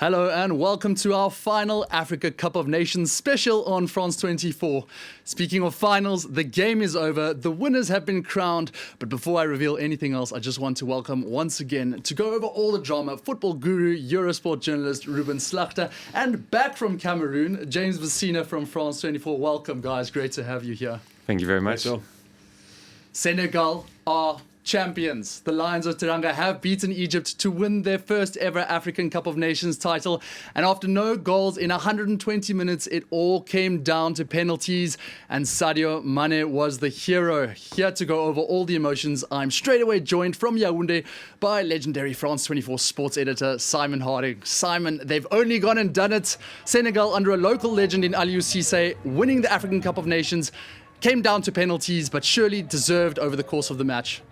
Hello and welcome to our final Africa Cup of Nations special on France 24. Speaking of finals, the game is over, the winners have been crowned, but before I reveal anything else, I just want to welcome once again to go over all the drama, football guru, Eurosport journalist Ruben Slagter, and back from Cameroon, James Vasina from France 24. Welcome guys, great to have you here. Thank you very much. Senegal are champions. The Lions of Teranga have beaten Egypt to win their first ever African Cup of Nations title. And after no goals in 120 minutes, it all came down to penalties. And Sadio Mané was the hero. Here to go over all the emotions, I'm straight away joined from Yaoundé by legendary France 24 sports editor Simon Harding. Simon, they've only gone and done it. Senegal, under a local legend in Aliou Cisse, winning the African Cup of Nations, came down to penalties, but surely deserved over the course of the match.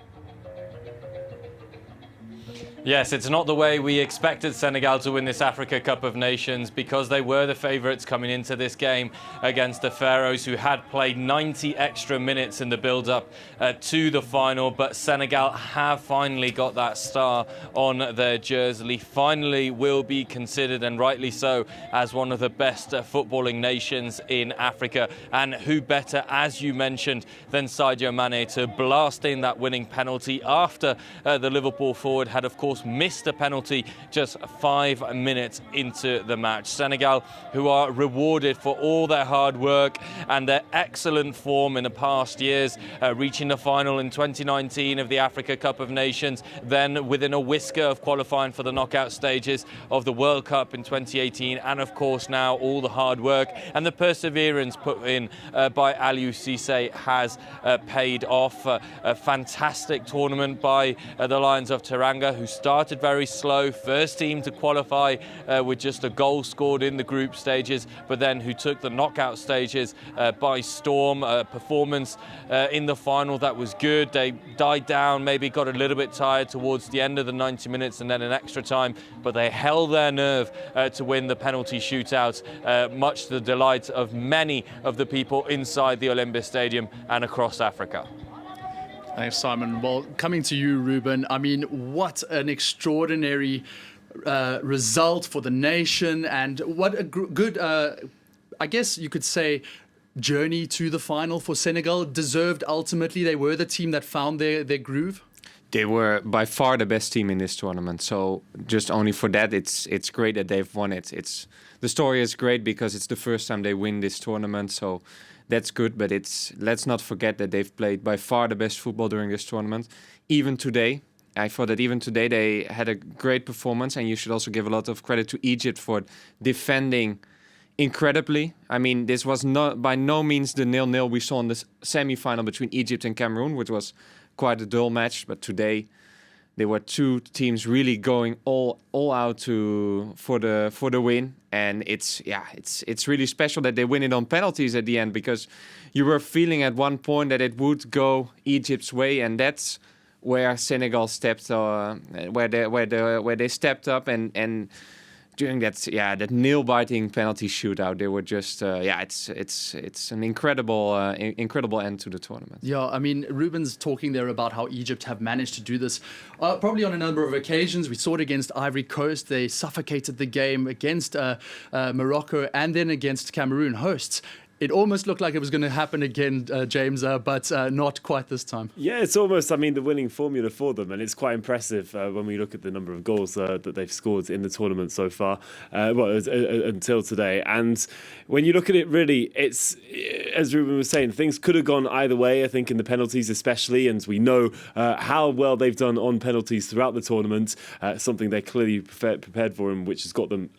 Yes, it's not the way we expected Senegal to win this Africa Cup of Nations, because they were the favourites coming into this game against the Pharaohs, who had played 90 extra minutes in the build-up to the final. But Senegal have finally got that star on their jersey, finally will be considered, and rightly so, as one of the best footballing nations in Africa. And who better, as you mentioned, than Sadio Mané to blast in that winning penalty after the Liverpool forward had, of course, missed a penalty just 5 minutes into the match. Senegal, who are rewarded for all their hard work and their excellent form in the past years, reaching the final in 2019 of the Africa Cup of Nations, then within a whisker of qualifying for the knockout stages of the World Cup in 2018, and of course now all the hard work and the perseverance put in by Aliou Cisse has paid off. A fantastic tournament by the Lions of Teranga, who started very slow, first team to qualify with just a goal scored in the group stages, but then who took the knockout stages by storm. Performance in the final that was good. They died down, maybe got a little bit tired towards the end of the 90 minutes and then an extra time, but they held their nerve to win the penalty shootout, much to the delight of many of the people inside the Olympic Stadium and across Africa. Thanks, Simon. Well, coming to you, Ruben, I mean, what an extraordinary result for the nation, and what a good, I guess you could say, journey to the final for Senegal. Deserved ultimately. They were the team that found their groove. They were by far the best team in this tournament. So just only for that, it's great that they've won it. The story is great because it's the first time they win this tournament. So that's good, but let's not forget that they've played by far the best football during this tournament. Even today, I thought that even today they had a great performance, and you should also give a lot of credit to Egypt for defending incredibly. I mean, this was not by no means the 0-0 we saw in the semi-final between Egypt and Cameroon, which was quite a dull match. But today, there were two teams really going all out for the win, and it's really special that they win it on penalties at the end, because you were feeling at one point that it would go Egypt's way, and that's where Senegal stepped, where they stepped up, and during that nail-biting penalty shootout, they were just it's an incredible end to the tournament. Yeah, I mean, Ruben's talking there about how Egypt have managed to do this probably on a number of occasions. We saw it against Ivory Coast. They suffocated the game against Morocco, and then against Cameroon, hosts. It almost looked like it was going to happen again, James, but not quite this time. Yeah, it's almost, the winning formula for them, and it's quite impressive when we look at the number of goals that they've scored in the tournament so far, until today. And when you look at it, really, it's, as Ruben was saying, things could have gone either way, I think, in the penalties especially, and we know how well they've done on penalties throughout the tournament, something they clearly prepared for, and which has got them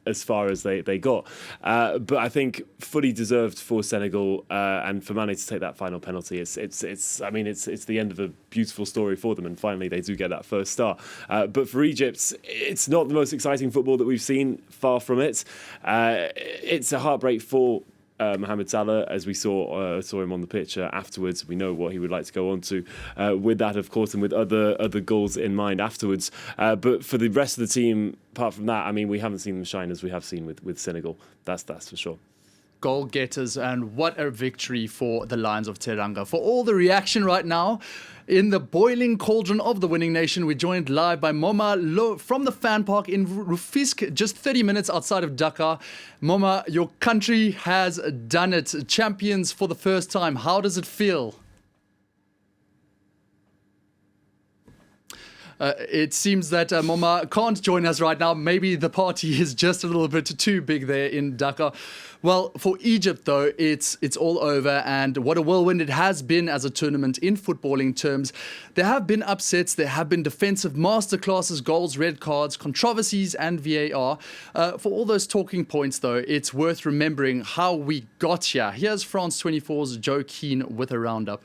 as far as they got. But I think fully deserved for Senegal, and for Mané to take that final penalty, it's the end of a beautiful story for them, and finally they do get that first star. But for Egypt, it's not the most exciting football that we've seen, far from it. It's a heartbreak for Mohamed Salah, as we saw him on the pitch afterwards. We know what he would like to go on to with that, of course, and with other goals in mind afterwards. But for the rest of the team, apart from that, we haven't seen them shine as we have seen with Senegal. That's for sure. goal-getters, and what a victory for the Lions of Teranga. For all the reaction right now, in the boiling cauldron of the winning nation, we're joined live by Moma Lo from the fan park in Rufisque, just 30 minutes outside of Dakar. Moma, your country has done it. Champions for the first time. How does it feel? It seems that Moma can't join us right now. Maybe the party is just a little bit too big there in Dakar. Well, for Egypt, though, it's all over. And what a whirlwind it has been as a tournament in footballing terms. There have been upsets. There have been defensive masterclasses, goals, red cards, controversies, and VAR. For all those talking points, though, it's worth remembering how we got here. Here's France 24's Joe Keane with a roundup.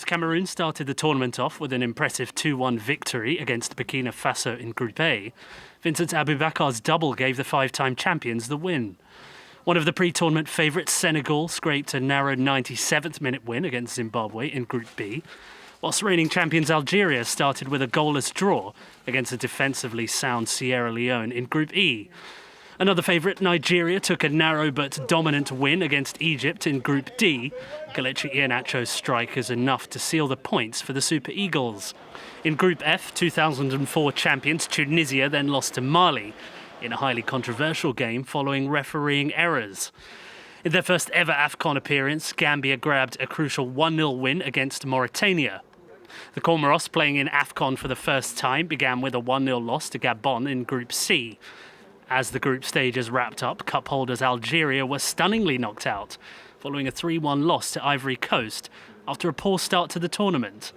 Cameroon started the tournament off with an impressive 2-1 victory against Burkina Faso in Group A. Vincent Aboubakar's double gave the five-time champions the win. One of the pre-tournament favourites, Senegal, scraped a narrow 97th-minute win against Zimbabwe in Group B, whilst reigning champions Algeria started with a goalless draw against a defensively sound Sierra Leone in Group E. Another favourite, Nigeria, took a narrow but dominant win against Egypt in Group D. Kelechi Iheanacho's strike is enough to seal the points for the Super Eagles. In Group F, 2004 champions Tunisia then lost to Mali in a highly controversial game following refereeing errors. In their first ever AFCON appearance, Gambia grabbed a crucial 1-0 win against Mauritania. The Comoros, playing in AFCON for the first time, began with a 1-0 loss to Gabon in Group C. As the group stages wrapped up, cup holders Algeria were stunningly knocked out, following a 3-1 loss to Ivory Coast after a poor start to the tournament.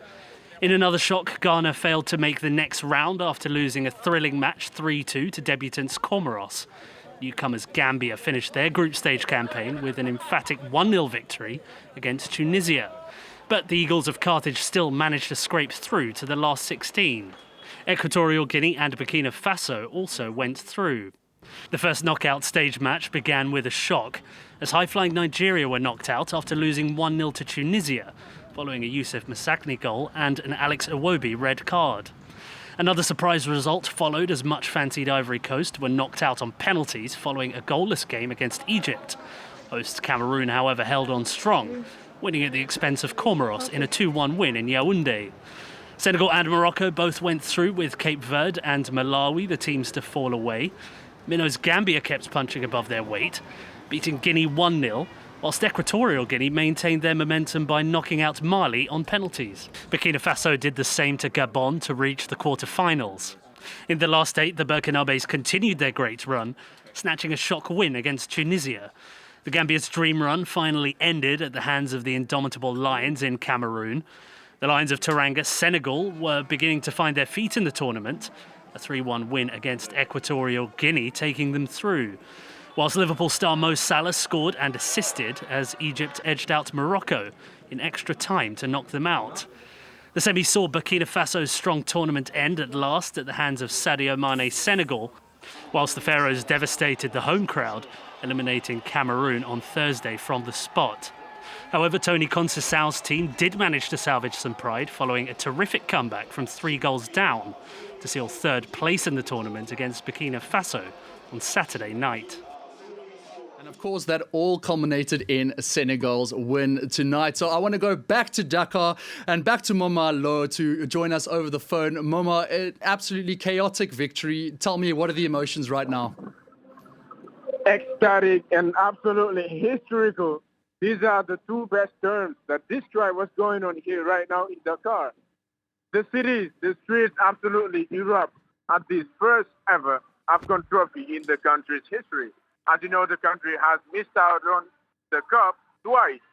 In another shock, Ghana failed to make the next round after losing a thrilling match 3-2 to debutants Comoros. Newcomers Gambia finished their group stage campaign with an emphatic 1-0 victory against Tunisia. But the Eagles of Carthage still managed to scrape through to the last 16. Equatorial Guinea and Burkina Faso also went through. The first knockout stage match began with a shock, as high-flying Nigeria were knocked out after losing 1-0 to Tunisia, following a Youssef Masakni goal and an Alex Iwobi red card. Another surprise result followed as much-fancied Ivory Coast were knocked out on penalties following a goalless game against Egypt. Host Cameroon, however, held on strong, winning at the expense of Comoros in a 2-1 win in Yaoundé. Senegal and Morocco both went through, with Cape Verde and Malawi the teams to fall away. Minnows Gambia kept punching above their weight, beating Guinea 1-0, whilst Equatorial Guinea maintained their momentum by knocking out Mali on penalties. Burkina Faso did the same to Gabon to reach the quarter-finals. In the last 8, the Burkinabés continued their great run, snatching a shock win against Tunisia. The Gambia's dream run finally ended at the hands of the indomitable Lions in Cameroon. The Lions of Teranga, Senegal, were beginning to find their feet in the tournament, a 3-1 win against Equatorial Guinea taking them through. Whilst Liverpool star Mo Salah scored and assisted as Egypt edged out Morocco in extra time to knock them out. The semi saw Burkina Faso's strong tournament end at last at the hands of Sadio Mané's Senegal, whilst the Pharaohs devastated the home crowd, eliminating Cameroon on Thursday from the spot. However, Tony Conceição's team did manage to salvage some pride following a terrific comeback from 3 goals down to seal third place in the tournament against Burkina Faso on Saturday night. And of course, that all culminated in Senegal's win tonight. So I want to go back to Dakar and back to Moma Lo to join us over the phone. Moma, an absolutely chaotic victory. Tell me, what are the emotions right now? Ecstatic and absolutely historical. These are the two best terms that this strike was going on here right now in Dakar. The cities, the streets absolutely erupt at this first ever AFCON trophy in the country's history. As you know, the country has missed out on the cup twice.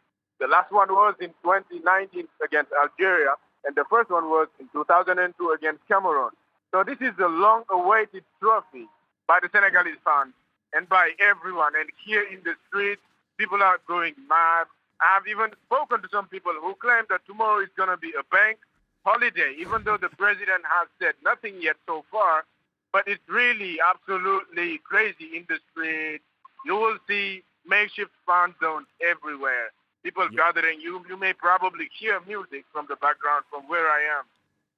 The last one was in 2019 against Algeria, and the first one was in 2002 against Cameroon. So this is the long-awaited trophy by the Senegalese fans and by everyone. And here in the streets, people are going mad. I've even spoken to some people who claim that tomorrow is going to be a bank holiday, even though the president has said nothing yet so far. But it's really absolutely crazy in the street. You will see makeshift fan zones everywhere. People gathering. You may probably hear music from the background from where I am.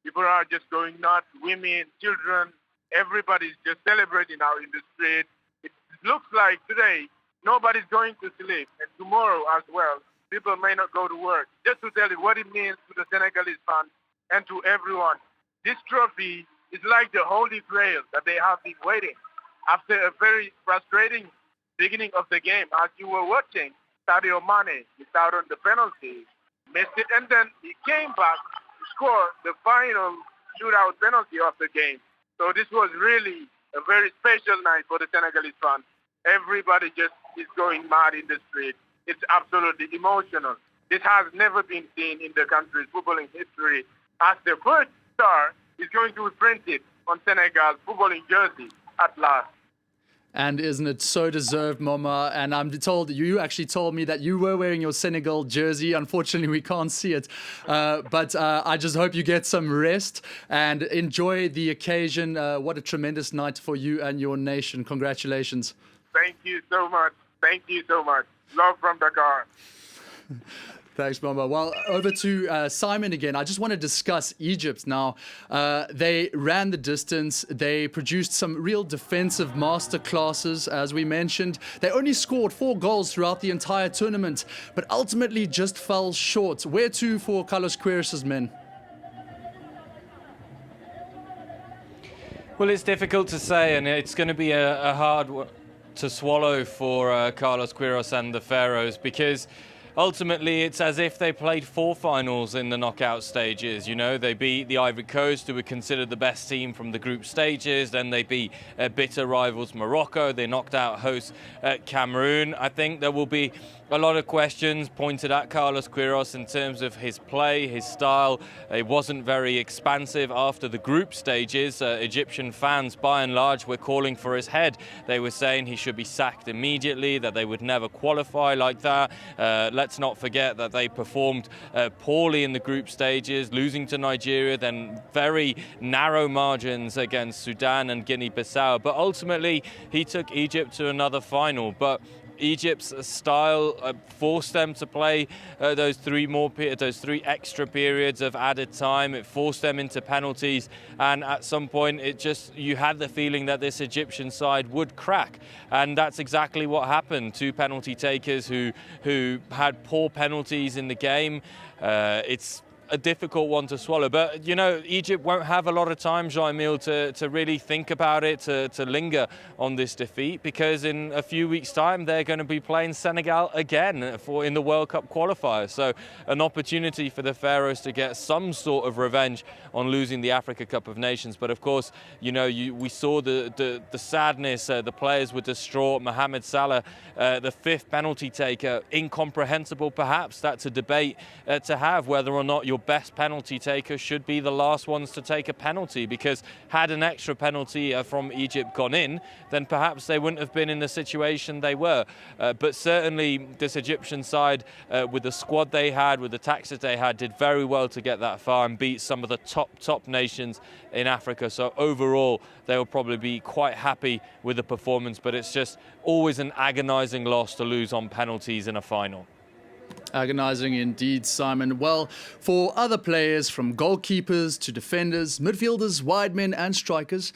People are just going nuts, women, children. Everybody's just celebrating out in the street. It looks like today, nobody's going to sleep, and tomorrow as well, people may not go to work. Just to tell you what it means to the Senegalese fans and to everyone. This trophy is like the holy grail that they have been waiting. After a very frustrating beginning of the game, as you were watching, Sadio Mané missed out on the penalty, missed it, and then he came back to score the final shootout penalty of the game. So this was really a very special night for the Senegalese fans. Everybody just is going mad in the street. It's absolutely emotional. This has never been seen in the country's footballing history, as the first star is going to be printed on Senegal's footballing jersey at last. And isn't it so deserved, Mama? And I'm told, you actually told me that you were wearing your Senegal jersey. Unfortunately, we can't see it. But I just hope you get some rest and enjoy the occasion. What a tremendous night for you and your nation. Congratulations. Thank you so much. Thank you so much. Love from Dakar. Thanks, Mama. Well, over to Simon again. I just want to discuss Egypt now. They ran the distance. They produced some real defensive masterclasses, as we mentioned. They only scored 4 goals throughout the entire tournament, but ultimately just fell short. Where to for Carlos Queiroz' men? Well, it's difficult to say, and it's going to be a hard one to swallow for Carlos Queiroz and the Pharaohs, because ultimately it's as if they played 4 finals in the knockout stages. You know, they beat the Ivory Coast, who were considered the best team from the group stages. Then they beat bitter rivals Morocco. They knocked out hosts Cameroon. I think there will be a lot of questions pointed at Carlos Queiroz in terms of his play, his style. It wasn't very expansive after the group stages. Egyptian fans, by and large, were calling for his head. They were saying he should be sacked immediately, that they would never qualify like that. Let's not forget that they performed poorly in the group stages, losing to Nigeria, then very narrow margins against Sudan and Guinea-Bissau. But ultimately, he took Egypt to another final. But Egypt's style forced them to play those 3 extra periods of added time. It forced them into penalties, and at some point you had the feeling that this Egyptian side would crack, and that's exactly what happened. 2 penalty takers who had poor penalties in the game. It's a difficult one to swallow, but you know, Egypt won't have a lot of time, Jean-Emile, to really think about it, to linger on this defeat, because in a few weeks' time they're going to be playing Senegal again in the World Cup qualifier. So an opportunity for the Pharaohs to get some sort of revenge on losing the Africa Cup of Nations. But of course, you know, we saw the sadness. The players were distraught. Mohamed Salah, the 5th penalty taker, incomprehensible perhaps. That's a debate to have, whether or not your best penalty taker should be the last ones to take a penalty, because had an extra penalty from Egypt gone in, then perhaps they wouldn't have been in the situation they were. But certainly this Egyptian side, with the squad they had, with the tactics they had, did very well to get that far and beat some of the top nations in Africa. So overall, they will probably be quite happy with the performance, but it's just always an agonizing loss to lose on penalties in a final. Agonizing indeed, Simon. Well, for other players, from goalkeepers to defenders, midfielders, wide men and strikers,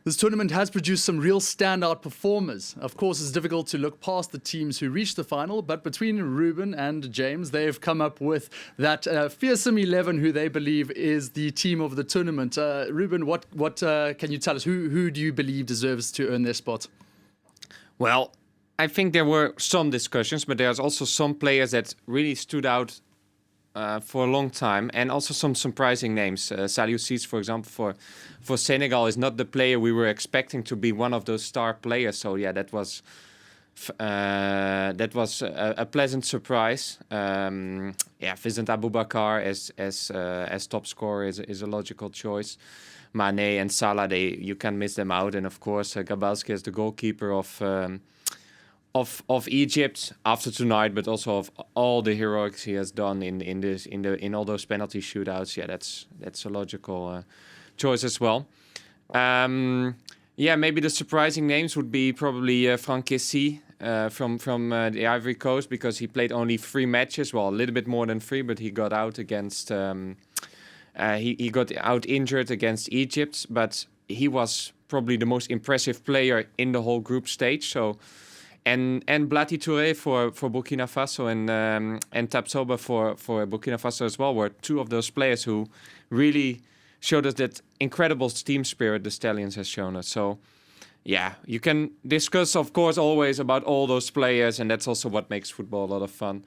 this tournament has produced some real standout performers. Of course, it's difficult to look past the teams who reached the final, but between Ruben and James, they've come up with that fearsome 11 who they believe is the team of the tournament. Ruben, what can you tell us? Who do you believe deserves to earn their spot? Well, I think there were some discussions, but there's also some players that really stood out for a long time, and also some surprising names. Saliou Ciss, for example, for Senegal, is not the player we were expecting to be one of those star players. So yeah, that was a pleasant surprise. Vincent Aboubakar as top scorer is a logical choice. Mané and Salah, you can't miss them out, and of course Gabaski as the goalkeeper of Egypt after tonight, but also of all the heroics he has done in all those penalty shootouts. Yeah, that's a logical choice as well. Maybe the surprising names would be probably Franck Kessie from the Ivory Coast, because he played only 3 matches. Well, a little bit more than 3, but he got out against. He got out injured against Egypt, but he was probably the most impressive player in the whole group stage. So, and Blati Touré for Burkina Faso and Tapsoba for Burkina Faso as well were two of those players who really showed us that incredible team spirit the Stallions has shown us. So, yeah, you can discuss, of course, always about all those players, and that's also what makes football a lot of fun.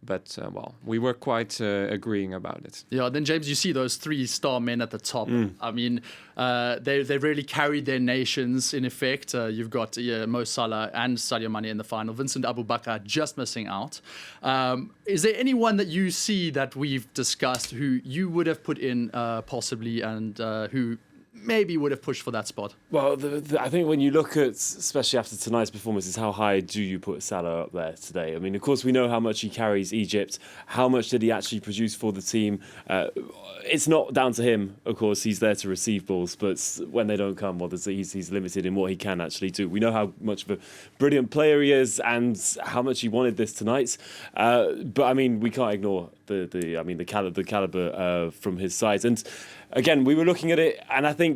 But, we were quite agreeing about it. Yeah, then, James, you see those 3-star men at the top. I mean, they really carried their nations, in effect. You've got Mo Salah and Sadio Mané in the final. Vincent Aboubakar just missing out. Is there anyone that you see that we've discussed who you would have put in possibly and who maybe would have pushed for that spot? Well, I think when you look at, especially after tonight's performances, how high do you put Salah up there today? I mean, of course, we know how much he carries Egypt. How much did he actually produce for the team? It's not down to him, of course. He's there to receive balls, but when they don't come, well, he's limited in what he can actually do. We know how much of a brilliant player he is and how much he wanted this tonight. But I mean, we can't ignore the caliber from his side. And again, we were looking at it, and I think,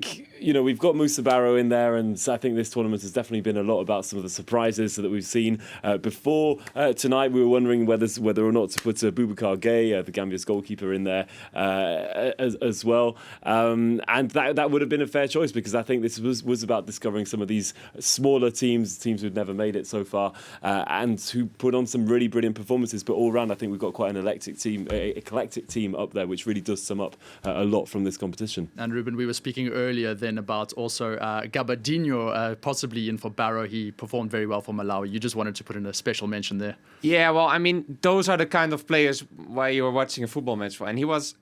we've got Moussa Barrow in there, and I think this tournament has definitely been a lot about some of the surprises that we've seen. Before tonight, we were wondering whether or not to put Aboubakar Gay, the Gambia's goalkeeper, in there as well. And that would have been a fair choice, because I think this was about discovering some of these smaller teams who'd never made it so far, and who put on some really brilliant performances. But all around, I think we've got quite an eclectic team up there, which really does sum up a lot from this competition. And Ruben, we were speaking earlier then about also Gabadinho possibly in for Barrow. He performed very well for Malawi. You just wanted to put in a special mention there. Yeah, well, I mean, those are the kind of players why you were watching a football match for. And he was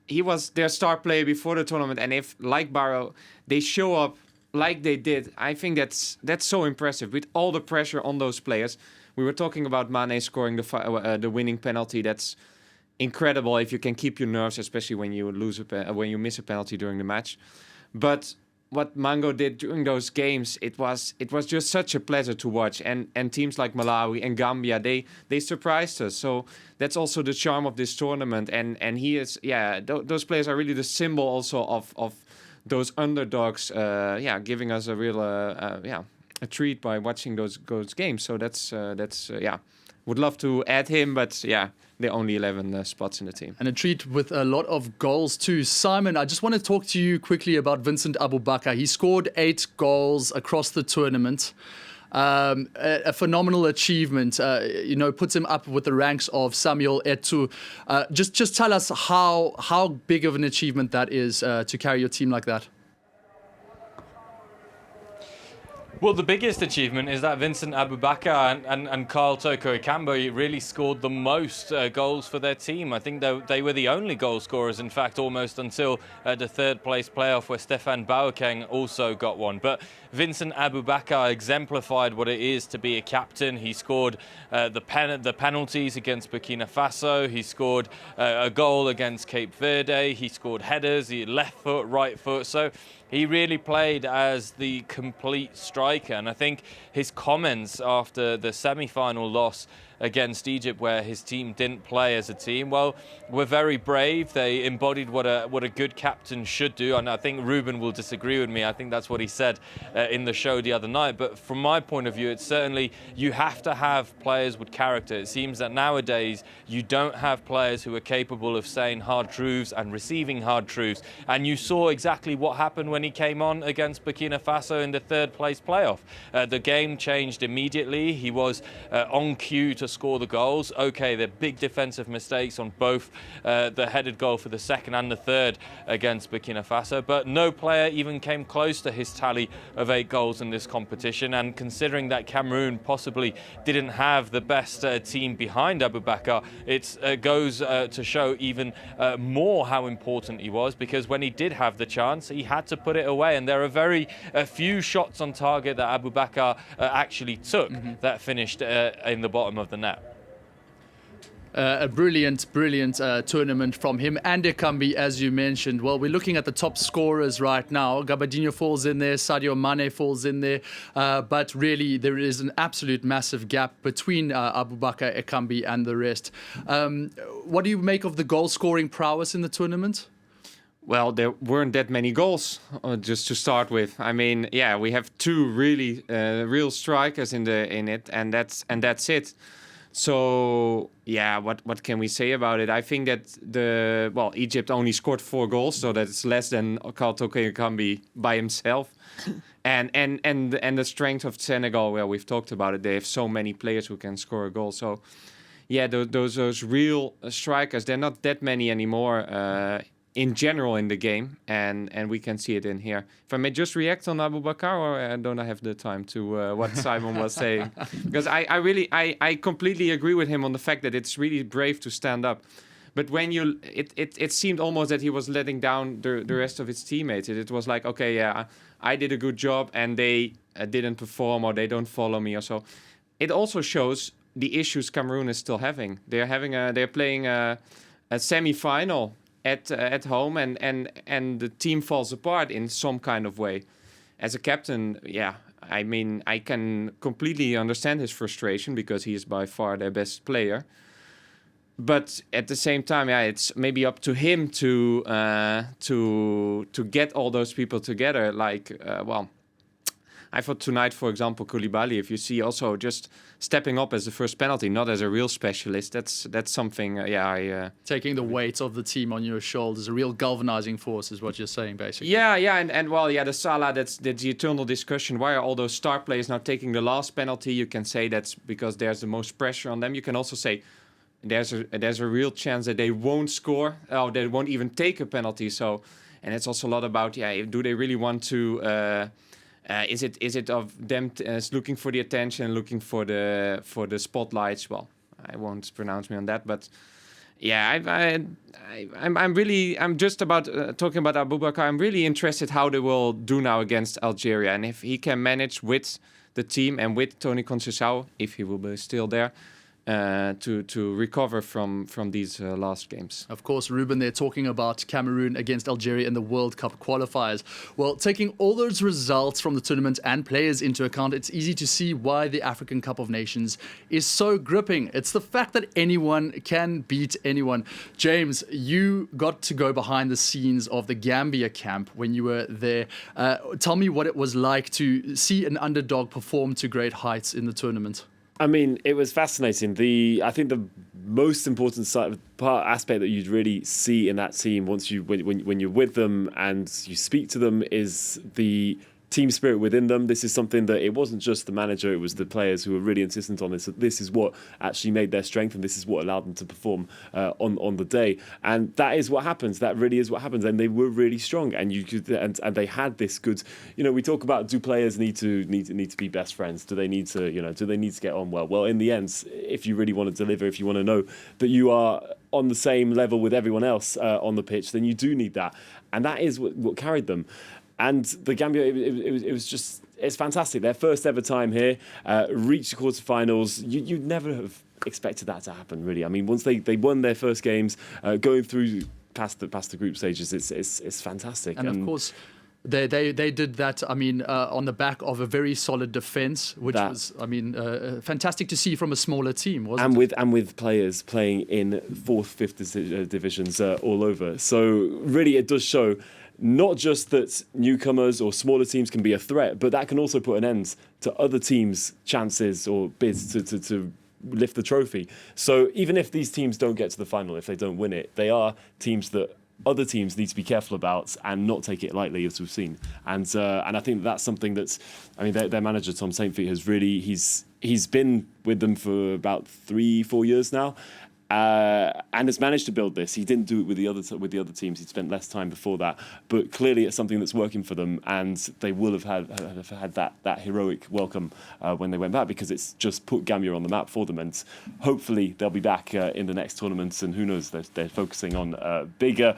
their star player before the tournament. And if, like Barrow, they show up like they did, I think that's so impressive. With all the pressure on those players, we were talking about Mané scoring the winning penalty. That's incredible if you can keep your nerves, especially when you when you miss a penalty during the match. But what Mango did during those games, it was just such a pleasure to watch. And teams like Malawi and Gambia, they surprised us. So that's also the charm of this tournament. And he is, those players are really the symbol also of those underdogs, giving us a real a treat by watching those games. So that's would love to add him, but there are only 11 spots in the team. And a treat with a lot of goals too. Simon, I just want to talk to you quickly about Vincent Aboubakar. He scored 8 goals across the tournament. A phenomenal achievement, puts him up with the ranks of Samuel Eto'o. Just tell us how big of an achievement that is to carry your team like that. Well, the biggest achievement is that Vincent Aboubakar and Carl Toko Ekambo really scored the most goals for their team. I think they were the only goal scorers, in fact, almost until the third place playoff where Stefan Boakeng also got one. But Vincent Aboubakar exemplified what it is to be a captain. He scored the penalties against Burkina Faso. He scored a goal against Cape Verde. He scored headers, left foot, right foot. So he really played as the complete striker. And I think his comments after the semi-final loss against Egypt, where his team didn't play as a team, well, were very brave. They embodied what a good captain should do. And I think Ruben will disagree with me. I think that's what he said in the show the other night. But from my point of view, it's certainly, you have to have players with character. It seems that nowadays you don't have players who are capable of saying hard truths and receiving hard truths. And you saw exactly what happened when he came on against Burkina Faso in the third place playoff. The game changed immediately. He was on cue to score the goals. Okay, they're big defensive mistakes on both the headed goal for the second and the third against Burkina Faso, but no player even came close to his tally of 8 goals in this competition. And considering that Cameroon possibly didn't have the best team behind Aboubakar, it goes to show even more how important he was, because when he did have the chance, he had to put it away. And there are very few shots on target that Aboubakar actually took that finished in the bottom of the net. A brilliant tournament from him and Ekambi, as you mentioned. Well, we're looking at the top scorers right now. Gabadinho falls in there, Sadio Mané falls in there, but really there is an absolute massive gap between Aboubakar, Ekambi and the rest. What do you make of the goal-scoring prowess in the tournament? Well, there weren't that many goals, just to start with. I mean, yeah, we have two really real strikers in it, and that's it. So yeah, what can we say about it? I think that Egypt only scored 4 goals, so that's less than Kaltoke Kambi by himself. and the strength of Senegal, well, we've talked about it. They have so many players who can score a goal. So yeah, those real strikers, they're not that many anymore. In general in the game, and we can see it in here. If I may just react on Aboubakar, or don't I have the time to what Simon was saying? Because I completely agree with him on the fact that it's really brave to stand up. But when it seemed almost that he was letting down the rest of his teammates. It was like, okay, yeah, I did a good job, and they didn't perform, or they don't follow me, or so. It also shows the issues Cameroon is still having. They're playing a semi-final at home, and the team falls apart in some kind of way. As a captain, yeah, I mean, I can completely understand his frustration because he is by far their best player. But at the same time, yeah, it's maybe up to him to get all those people together. I thought tonight, for example, Koulibaly, if you see also just stepping up as the first penalty, not as a real specialist, that's something, taking the weight of the team on your shoulders, a real galvanizing force is what you're saying, basically. Yeah, the Salah, that's the eternal discussion. Why are all those star players now taking the last penalty? You can say that's because there's the most pressure on them. You can also say there's a real chance that they won't score, or they won't even take a penalty. So, and it's also a lot about, do they really want to... is it of them looking for the attention, looking for the spotlights? Well, I won't pronounce me on that, but yeah, I'm just about talking about Aboubakar. I'm really interested how they will do now against Algeria, and if he can manage with the team and with Tony Conceição, if he will be still there, to recover from these last games. Of course, Ruben, they're talking about Cameroon against Algeria in the World Cup qualifiers. Well, taking all those results from the tournament and players into account, it's easy to see why the African Cup of Nations is so gripping. It's the fact that anyone can beat anyone. James, you got to go behind the scenes of the Gambia camp when you were there. Tell me what it was like to see an underdog perform to great heights in the tournament. I mean, it was fascinating. I think the most important aspect that you'd really see in that team when you're with them and you speak to them is the team spirit within them. This is something that it wasn't just the manager, it was the players who were really insistent on this. This is what actually made their strength, and this is what allowed them to perform on the day. And that is what happens. That really is what happens. And they were really strong, and and they had this good. We talk about, do players need to be best friends? Do they need to get on well? Well, in the end, if you really want to deliver, if you want to know that you are on the same level with everyone else on the pitch, then you do need that, and that is what carried them. And the Gambia, it's fantastic. Their first ever time here, reached the quarterfinals. You'd never have expected that to happen, really. I mean, once they won their first games, going through past the group stages, it's fantastic. And of course, they did that. I mean, on the back of a very solid defense, which was, I mean, fantastic to see from a smaller team, wasn't it? And with players playing in 4th, 5th divisions all over. So really, it does show. Not just that newcomers or smaller teams can be a threat, but that can also put an end to other teams' chances or bids to lift the trophy. So even if these teams don't get to the final, if they don't win it, they are teams that other teams need to be careful about and not take it lightly, as we've seen. And I think that's something that's, I mean, their manager Tom Saintfiet has really he's been with them for about 3-4 years now. And has managed to build this. He didn't do it with the other teams. He'd spent less time before that, but clearly it's something that's working for them, and they will have had that heroic welcome when they went back, because it's just put Gambia on the map for them, and hopefully they'll be back in the next tournaments. And who knows, they're focusing on bigger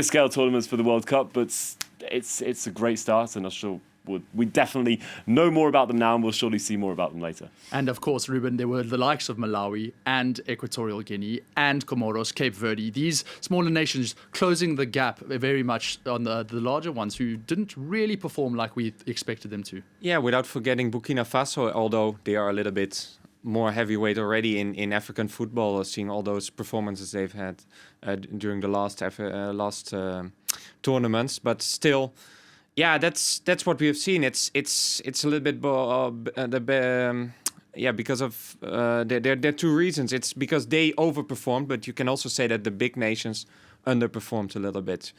scale tournaments for the World Cup. But it's a great start, and I'm sure. We definitely know more about them now, and we'll surely see more about them later. And of course, Ruben, there were the likes of Malawi and Equatorial Guinea and Comoros, Cape Verde. These smaller nations closing the gap very much on the larger ones who didn't really perform like we expected them to. Yeah, without forgetting Burkina Faso, although they are a little bit more heavyweight already in African football, seeing all those performances they've had during the last tournaments, but still. Yeah, that's what we have seen. It's a little bit because of there are two reasons. It's because they overperformed, but you can also say that the big nations underperformed a little bit.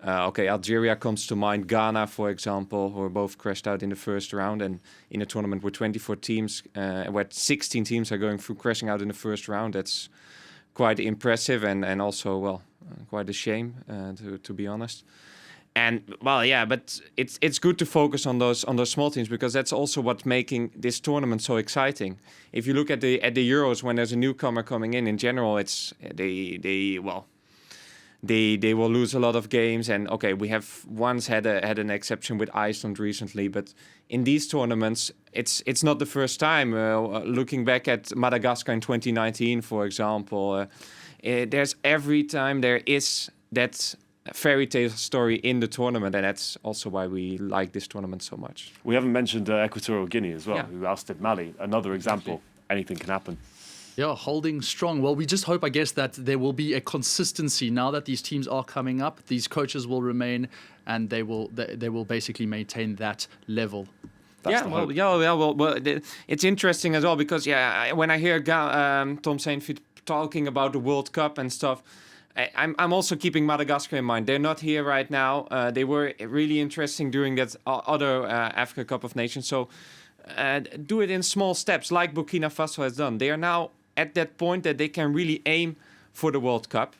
Algeria comes to mind, Ghana, for example, who were both crashed out in the first round, and in a tournament with 24 teams, where 16 teams are going through crashing out in the first round. That's quite impressive and also, quite a shame, to be honest. And but it's good to focus on those small teams, because that's also what's making this tournament so exciting. If you look at the Euros, when there's a newcomer coming in general, it's they will lose a lot of games. And we have once had an exception with Iceland recently, but in these tournaments, it's not the first time. Looking back at Madagascar in 2019, for example, there's every time there is that fairy tale story in the tournament, and that's also why we like this tournament so much. We haven't mentioned Equatorial Guinea as well, who ousted Mali. Another example. Anything can happen. Yeah, holding strong. Well, we just hope, I guess, that there will be a consistency now that these teams are coming up. These coaches will remain, and they will basically maintain that level. It's interesting as well, because when I hear Tom Saintfiet talking about the World Cup and stuff, I'm also keeping Madagascar in mind. They're not here right now. They were really interesting during that other Africa Cup of Nations. So do it in small steps, like Burkina Faso has done. They are now at that point that they can really aim for the World Cup.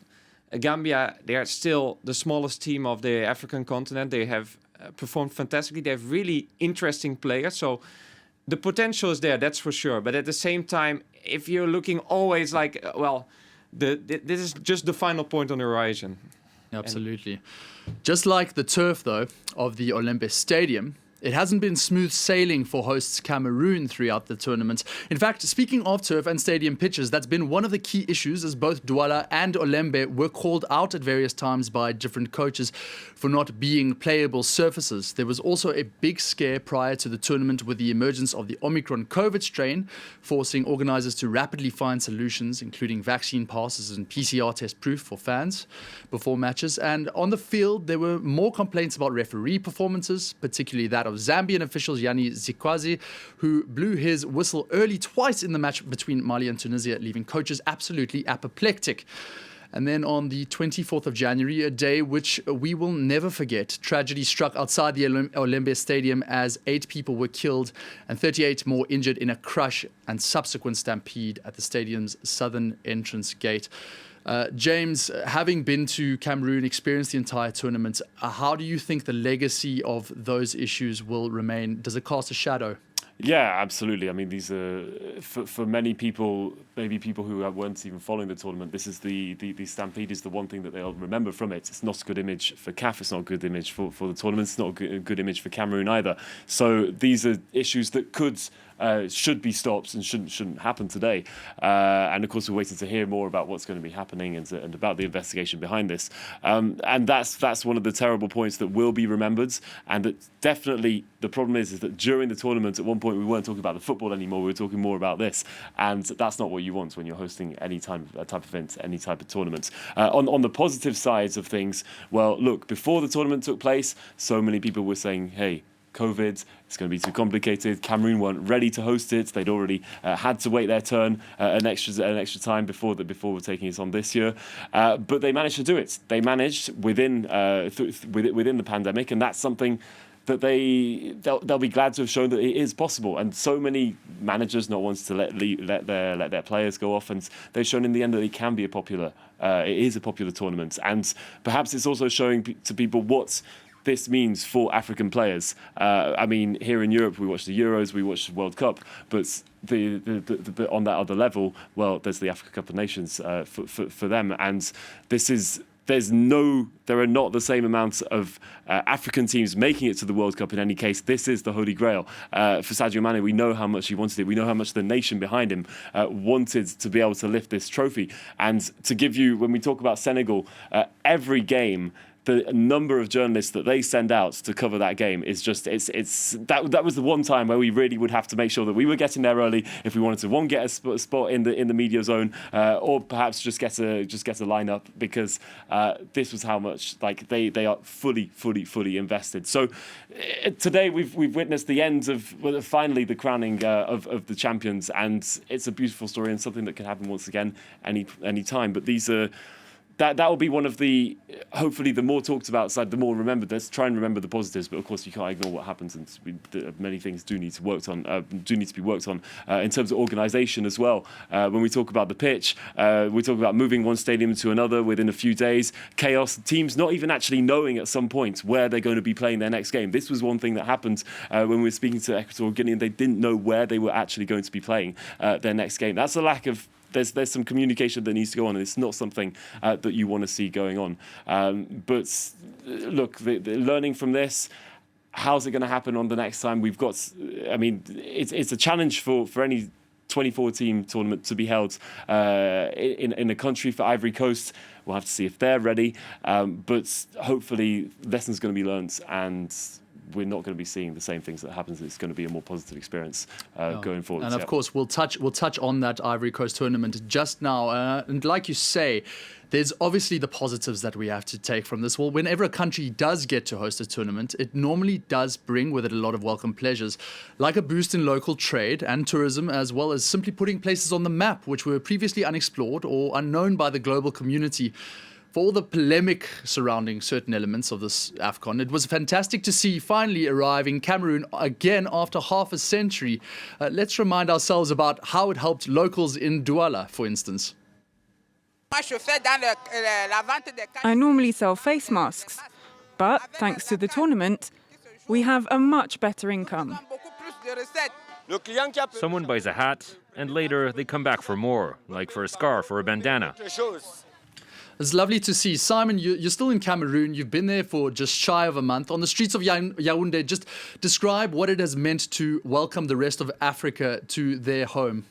Gambia, they are still the smallest team of the African continent. They have performed fantastically. They have really interesting players. So the potential is there, that's for sure. But at the same time, if you're looking always like, this is just the final point on the horizon. Absolutely. Just like the turf, though, of the Olembe Stadium, it hasn't been smooth sailing for hosts Cameroon throughout the tournament. In fact, speaking of turf and stadium pitches, that's been one of the key issues, as both Douala and Olembe were called out at various times by different coaches for not being playable surfaces. There was also a big scare prior to the tournament with the emergence of the Omicron COVID strain, forcing organisers to rapidly find solutions, including vaccine passes and PCR test proof for fans before matches. And on the field, there were more complaints about referee performances, particularly that of Zambian officials Yanni Zikwazi, who blew his whistle early twice in the match between Mali and Tunisia, leaving coaches absolutely apoplectic. And then on the 24th of January, a day which we will never forget, tragedy struck outside the Olembe Stadium as 8 people were killed and 38 more injured in a crush and subsequent stampede at the stadium's southern entrance gate. James, having been to Cameroon, experienced the entire tournament, how do you think the legacy of those issues will remain? Does it cast a shadow? Yeah, absolutely. I mean, these are for many people, maybe people who weren't even following the tournament. This is the stampede is the one thing that they'll remember from it. It's not a good image for CAF. It's not a good image for the tournament. It's not a good image for Cameroon either. So these are issues that should be stopped and shouldn't happen today. And of course, we're waiting to hear more about what's going to be happening and about the investigation behind this. And that's one of the terrible points that will be remembered. And that definitely the problem is that during the tournament, at one point, we weren't talking about the football anymore. We were talking more about this. And that's not what you want when you're hosting any type of event, any type of tournament. On the positive sides of things, well, look, before the tournament took place, so many people were saying, hey, COVID, it's going to be too complicated. Cameroon weren't ready to host it. They'd already had to wait their turn an extra time before we're taking it on this year. But they managed to do it. They managed within the pandemic, and that's something that they'll be glad to have shown that it is possible. And so many managers not wanting to let their players go off, and they've shown in the end that it can be it is a popular tournament. And perhaps it's also showing to people what this means for African players. I mean, here in Europe, we watch the Euros, we watch the World Cup, but the on that other level, well, there's the Africa Cup of Nations for them, and there are not the same amounts of African teams making it to the World Cup in any case. This is the Holy Grail. For Sadio Mané, we know how much he wanted it. We know how much the nation behind him wanted to be able to lift this trophy. And to give you, when we talk about Senegal, every game the number of journalists that they send out to cover that game is just that was the one time where we really would have to make sure that we were getting there early if we wanted to get a spot in the media zone, or perhaps just get a lineup, because this was how much they are fully invested. So today we've witnessed the end of finally the crowning of the champions, and it's a beautiful story and something that can happen once again any time. But these are. That will be one of the, hopefully, the more talked about side, the more remembered. Let's try and remember the positives, but of course you can't ignore what happens, and many things do need to be worked on in terms of organisation as well. When we talk about the pitch, we talk about moving one stadium to another within a few days. Chaos, teams not even actually knowing at some point where they're going to be playing their next game. This was one thing that happened when we were speaking to Equatorial Guinea, and they didn't know where they were actually going to be playing their next game. That's a lack of. There's some communication that needs to go on, and it's not something that you want to see going on. But look, the learning from this, how's it going to happen on the next time? We've got, I mean, it's a challenge for any 24-team tournament to be held in a country for Ivory Coast. We'll have to see if they're ready. But hopefully lessons going to be learned, and we're not going to be seeing the same things that happens. It's going to be a more positive experience going forward. And of course, we'll touch on that Ivory Coast tournament just now. And like you say, there's obviously the positives that we have to take from this. Well, whenever a country does get to host a tournament, it normally does bring with it a lot of welcome pleasures, like a boost in local trade and tourism, as well as simply putting places on the map which were previously unexplored or unknown by the global community. For all the polemic surrounding certain elements of this AFCON, it was fantastic to see finally arrive in Cameroon again after half a century. Let's remind ourselves about how it helped locals in Douala, for instance. I normally sell face masks, but thanks to the tournament, we have a much better income. Someone buys a hat, and later they come back for more, like for a scarf or a bandana. It's lovely to see. Simon, you're still in Cameroon. You've been there for just shy of a month. On the streets of Yaoundé, just describe what it has meant to welcome the rest of Africa to their home.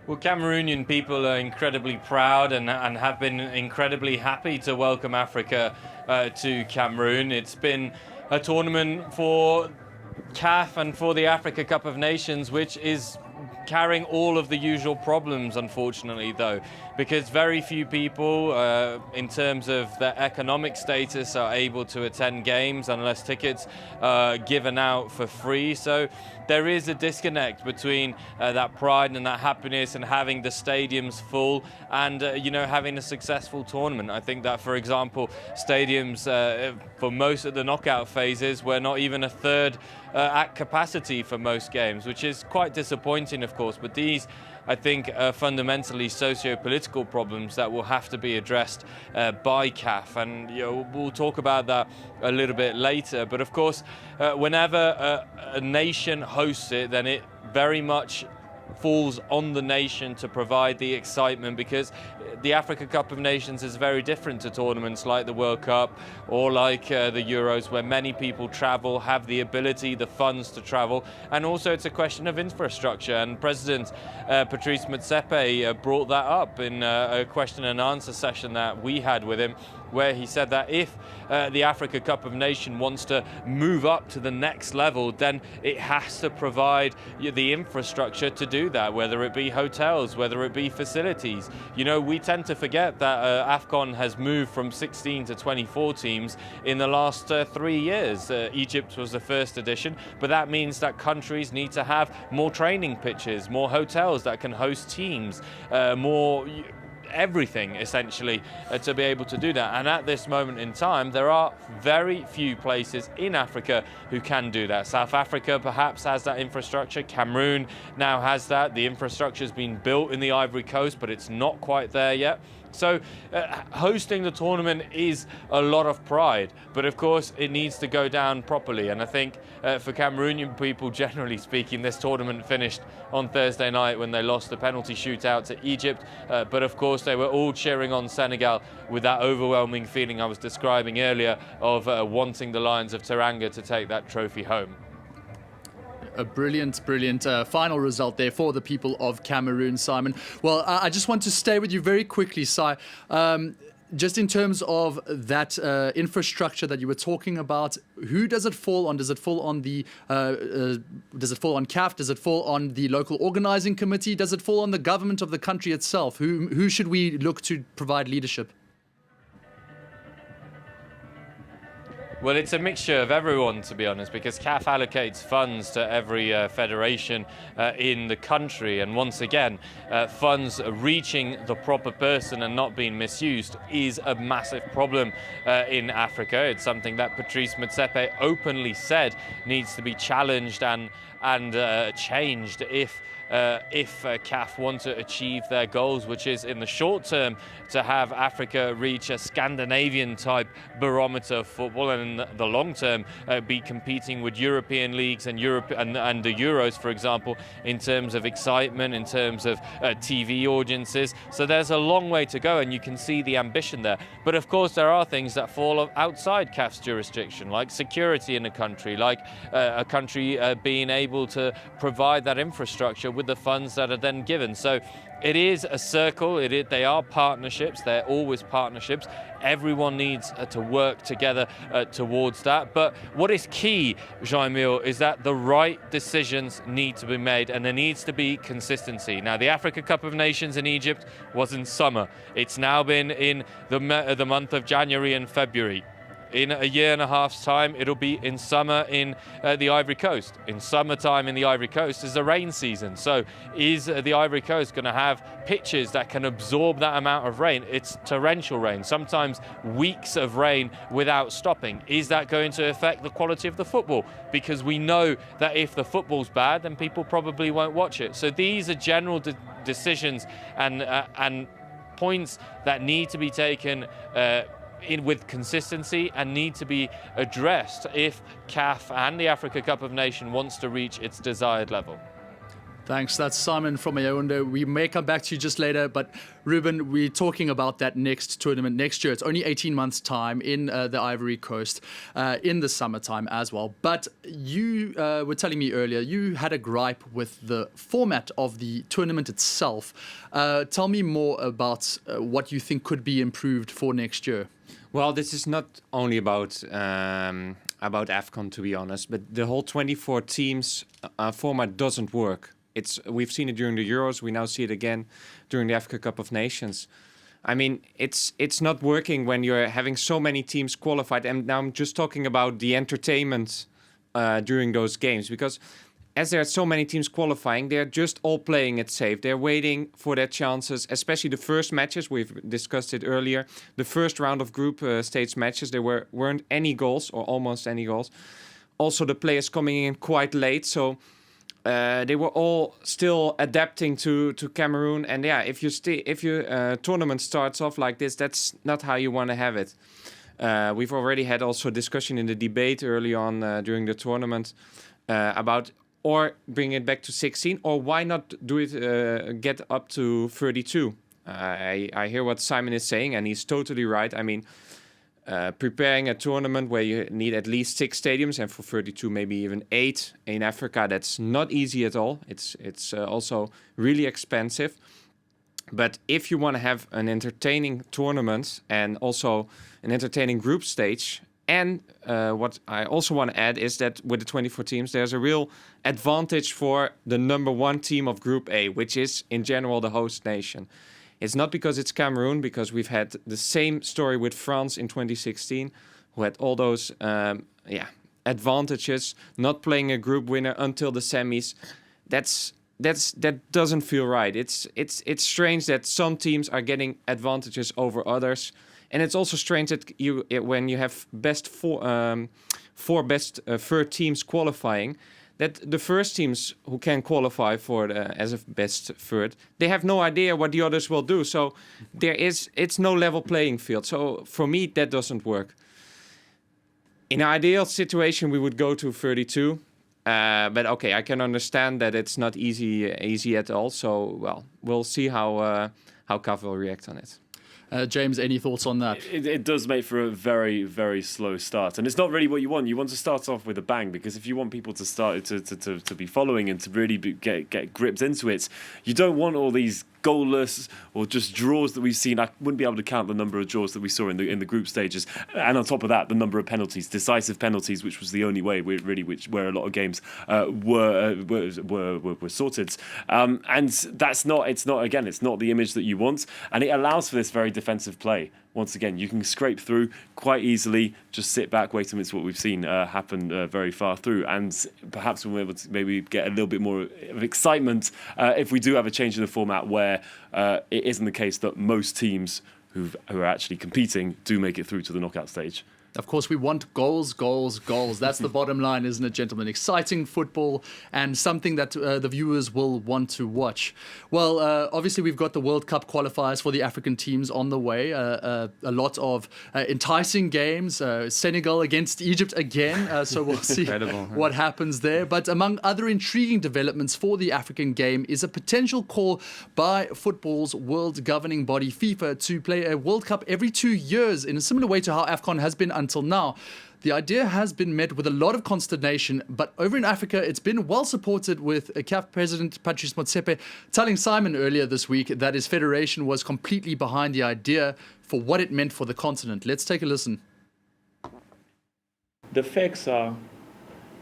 Well, Cameroonian people are incredibly proud and have been incredibly happy to welcome Africa to Cameroon. It's been a tournament for CAF and for the Africa Cup of Nations, which is carrying all of the usual problems, unfortunately, though, because very few people, in terms of their economic status, are able to attend games unless tickets are given out for free. So there is a disconnect between that pride and that happiness and having the stadiums full and, having a successful tournament. I think that, for example, stadiums for most of the knockout phases were not even a third at capacity for most games, which is quite disappointing, of course. But these, I think, are fundamentally socio-political problems that will have to be addressed by CAF, and we'll talk about that a little bit later. But of course, whenever a nation hosts it, then it very much falls on the nation to provide the excitement, because the Africa Cup of Nations is very different to tournaments like the World Cup or like the Euros, where many people travel, have the ability, the funds to travel, and also it's a question of infrastructure. And President Patrice Motsepe brought that up in a question and answer session that we had with him, where he said that if the Africa Cup of Nations wants to move up to the next level, then it has to provide the infrastructure to do that, whether it be hotels, whether it be facilities. We tend to forget that AFCON has moved from 16 to 24 teams in the last 3 years. Egypt was the first edition, but that means that countries need to have more training pitches, more hotels that can host teams, more everything essentially to be able to do that. And at this moment in time, there are very few places in Africa who can do that. South Africa perhaps has that infrastructure. Cameroon now has that. The infrastructure has been built in the Ivory Coast, but it's not quite there yet. So hosting the tournament is a lot of pride, but of course it needs to go down properly. And I think for Cameroonian people, generally speaking, this tournament finished on Thursday night when they lost the penalty shootout to Egypt. But of course they were all cheering on Senegal with that overwhelming feeling I was describing earlier of wanting the Lions of Teranga to take that trophy home. A brilliant final result there for the people of Cameroon, Simon. Well, I just want to stay with you very quickly, Si. just in terms of that infrastructure that you were talking about, who does it fall on? Does it fall on the does it fall on CAF? Does it fall on the local organising committee? Does it fall on the government of the country itself? Who should we look to provide leadership? Well, it's a mixture of everyone, to be honest, because CAF allocates funds to every federation in the country. And once again, funds reaching the proper person and not being misused is a massive problem in Africa. It's something that Patrice Motsepe openly said needs to be challenged and changed if CAF want to achieve their goals, which is in the short term to have Africa reach a Scandinavian type barometer of football, and in the long term be competing with European leagues and and the Euros, for example, in terms of excitement, in terms of TV audiences. So there's a long way to go, and you can see the ambition there. But of course there are things that fall outside CAF's jurisdiction, like security in a country, like a country being able to provide that infrastructure with the funds that are then given. So it is a circle. They are partnerships. They're always partnerships. Everyone needs to work together towards that. But what is key, Jean-Emile, is that the right decisions need to be made, and there needs to be consistency. Now, the Africa Cup of Nations in Egypt was in summer. It's now been in the month of January and February. In a year and a half's time, it'll be in summer in the Ivory Coast. In summertime in the Ivory Coast is the rain season. So is the Ivory Coast going to have pitches that can absorb that amount of rain? It's torrential rain, sometimes weeks of rain without stopping. Is that going to affect the quality of the football? Because we know that if the football's bad, then people probably won't watch it. So these are general decisions and points that need to be taken with consistency and need to be addressed if CAF and the Africa Cup of Nations wants to reach its desired level. Thanks. That's Simon from Yaoundé. We may come back to you just later, but Ruben, we're talking about that next tournament next year. It's only 18 months' time in the Ivory Coast, in the summertime as well. But you were telling me earlier, you had a gripe with the format of the tournament itself. Tell me more about what you think could be improved for next year. Well, this is not only about AFCON, to be honest, but the whole 24 teams format doesn't work. We've seen it during the Euros. We now see it again during the Africa Cup of Nations. I mean, it's not working when you're having so many teams qualified. And now I'm just talking about the entertainment during those games, because as there are so many teams qualifying, they're just all playing it safe. They're waiting for their chances, especially the first matches. We've discussed it earlier. The first round of group stage matches, there weren't any goals or almost any goals. Also, the players coming in quite late, so they were all still adapting to Cameroon. And yeah, if your tournament starts off like this, that's not how you want to have it. We've already had also discussion in the debate early on during the tournament about or bring it back to 16, or why not do it get up to 32? I hear what Simon is saying, and he's totally right. I mean, preparing a tournament where you need at least 6 stadiums, and for 32 maybe even 8 in Africa, that's not easy at all. It's also really expensive. But if you want to have an entertaining tournament and also an entertaining group stage, and what I also want to add is that with the 24 teams, there's a real advantage for the number 1 team of Group A, which is in general the host nation. It's not because it's Cameroon, because we've had the same story with France in 2016, who had all those advantages, not playing a group winner until the semis. That doesn't feel right. It's strange that some teams are getting advantages over others. And it's also strange that when you have four best third teams qualifying, that the first teams who can qualify as a best third, they have no idea what the others will do. So it's no level playing field. So for me, that doesn't work. In an ideal situation, we would go to 32. But okay, I can understand that it's not easy at all. So well, we'll see how CAF will react on it. James, any thoughts on that? It does make for a very, very slow start. And it's not really what you want. You want to start off with a bang, because if you want people to start to be following and to really get gripped into it, you don't want all these goalless or just draws that we've seen. I wouldn't be able to count the number of draws that we saw in the group stages, and on top of that, the number of penalties, decisive penalties, which was the only way where a lot of games were sorted. And that's not. It's not the image that you want, and it allows for this very defensive play. Once again, you can scrape through quite easily, just sit back, wait, and it's what we've seen happen very far through. And perhaps we'll be able to maybe get a little bit more of excitement if we do have a change in the format where it isn't the case that most teams who are actually competing do make it through to the knockout stage. Of course, we want goals, goals, goals. That's the bottom line, isn't it, gentlemen? Exciting football and something that the viewers will want to watch. Well, obviously, we've got the World Cup qualifiers for the African teams on the way. A lot of enticing games. Senegal against Egypt again. So we'll see what happens there. But among other intriguing developments for the African game is a potential call by football's world governing body, FIFA, to play a World Cup every 2 years in a similar way to how AFCON has been until now. The idea has been met with a lot of consternation, but over in Africa, it's been well supported, with CAF President Patrice Motsepe telling Simon earlier this week that his federation was completely behind the idea for what it meant for the continent. Let's take a listen. The facts are,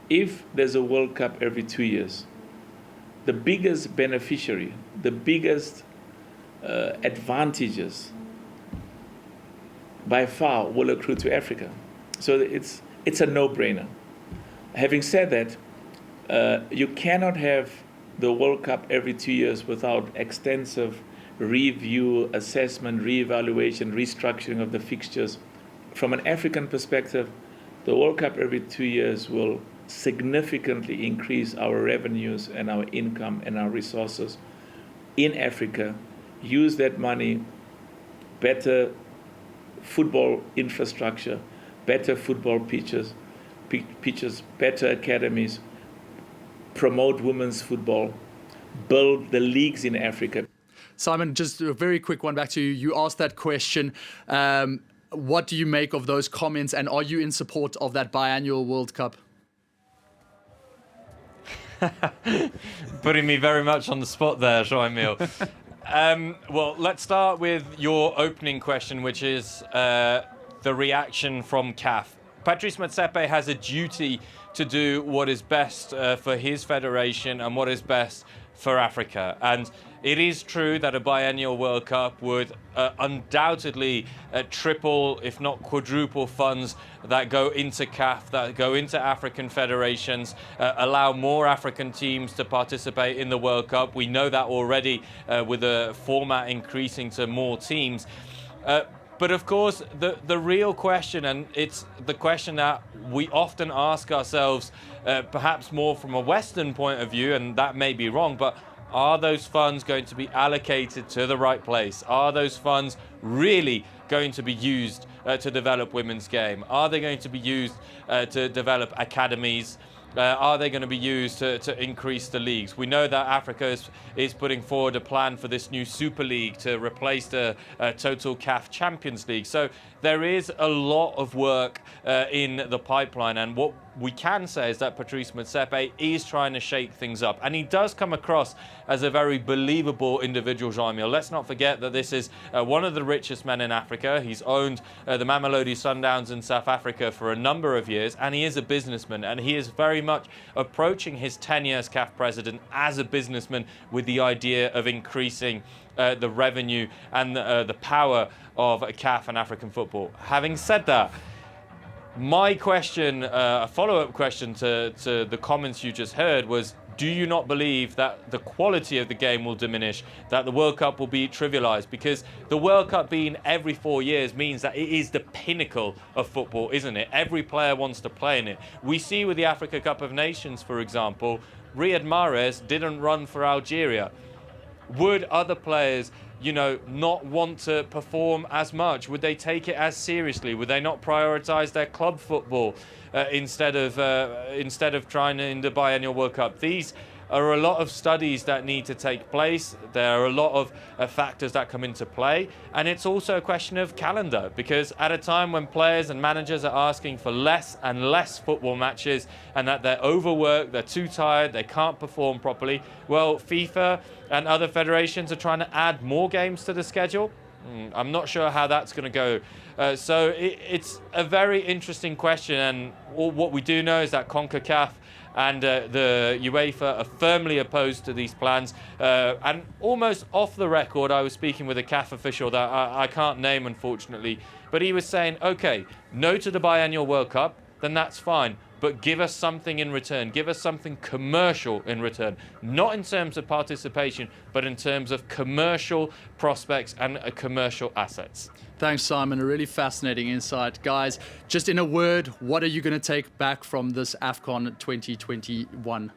if there's a World Cup every 2 years, the biggest beneficiary, the biggest advantages by far will accrue to Africa. So it's a no-brainer. Having said that, you cannot have the World Cup every 2 years without extensive review, assessment, reevaluation, restructuring of the fixtures. From an African perspective, the World Cup every 2 years will significantly increase our revenues and our income and our resources in Africa. Use that money better football infrastructure, better football pitches, better academies, promote women's football, build the leagues in Africa. Simon, just a very quick one back to you. You asked that question. What do you make of those comments, and are you in support of that biannual World Cup? Putting me very much on the spot there, Jean-Emile. Well, let's start with your opening question, which is the reaction from CAF. Patrice Motsepe has a duty to do what is best for his federation and what is best for Africa. And it is true that a biennial World Cup would undoubtedly triple, if not quadruple, funds that go into CAF, that go into African federations, allow more African teams to participate in the World Cup. We know that already with the format increasing to more teams. But of course, the real question, and it's the question that we often ask ourselves, perhaps more from a Western point of view, and that may be wrong, but are those funds going to be allocated to the right place? Are those funds really going to be used to develop women's game? Are they going to be used to develop academies? Are they going to be used to increase the leagues? We know that Africa is putting forward a plan for this new Super League to replace the total CAF Champions League. So there is a lot of work in the pipeline, and what we can say is that Patrice Motsepe is trying to shake things up, and he does come across as a very believable individual, Jean-Emile. Let's not forget that this is one of the richest men in Africa. He's owned the Mamelodi Sundowns in South Africa for a number of years, and he is a businessman, and he is very much approaching his tenure as CAF president as a businessman with the idea of increasing the revenue and the power of CAF and African football. Having said that, my question, a follow-up question to the comments you just heard was, do you not believe that the quality of the game will diminish, that the World Cup will be trivialized? Because the World Cup being every 4 years means that it is the pinnacle of football, isn't it? Every player wants to play in it. We see with the Africa Cup of Nations, for example, Riyad Mahrez didn't run for Algeria. Would other players, not want to perform as much? Would they take it as seriously? Would they not prioritize their club football instead of trying in the biennial World Cup? These are a lot of studies that need to take place. There are a lot of factors that come into play. And it's also a question of calendar, because at a time when players and managers are asking for less and less football matches and that they're overworked, they're too tired, they can't perform properly, well, FIFA and other federations are trying to add more games to the schedule. I'm not sure how that's going to go. So it's a very interesting question, and what we do know is that CONCACAF and the UEFA are firmly opposed to these plans. And almost off the record, I was speaking with a CAF official that I can't name, unfortunately, but he was saying, okay, no to the Biannual World Cup, then that's fine. But give us something in return. Give us something commercial in return. Not in terms of participation, but in terms of commercial prospects and commercial assets. Thanks, Simon. A really fascinating insight. Guys, just in a word, what are you going to take back from this AFCON 2021?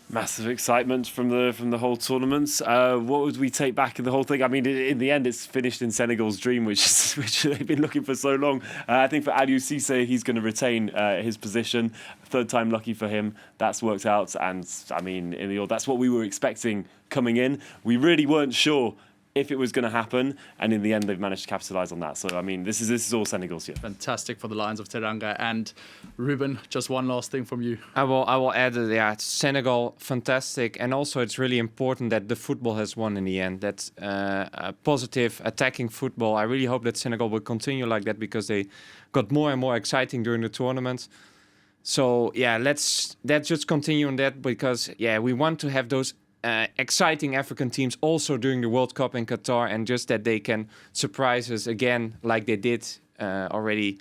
Massive excitement from the whole tournament. What would we take back in the whole thing? I mean, in the end, it's finished in Senegal's dream, which they've been looking for so long. I think for Aliou Cissé, he's going to retain his position. Third time lucky for him. That's worked out, and I mean, in the end, that's what we were expecting coming in. We really weren't sure if it was going to happen, and in the end they've managed to capitalise on that. So I mean, this is all Senegal's year. Fantastic for the Lions of Teranga. And Ruben, just one last thing from you. I will add that it's Senegal, fantastic, and also it's really important that the football has won in the end. That's a positive attacking football. I really hope that Senegal will continue like that, because they got more and more exciting during the tournament. So yeah, let's just continue on that, because yeah, we want to have those exciting African teams also during the World Cup in Qatar, and just that they can surprise us again like they did already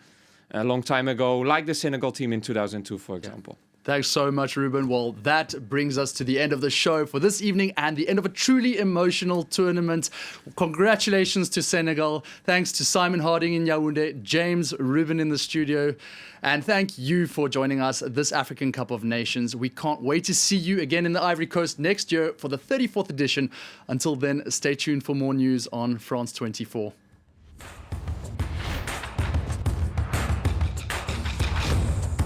a long time ago, like the Senegal team in 2002, for example. Thanks so much, Ruben. Well, that brings us to the end of the show for this evening and the end of a truly emotional tournament. Congratulations to Senegal. Thanks to Simon Harding in Yaoundé, James, Ruben in the studio. And thank you for joining us at this African Cup of Nations. We can't wait to see you again in the Ivory Coast next year for the 34th edition. Until then, stay tuned for more news on France 24.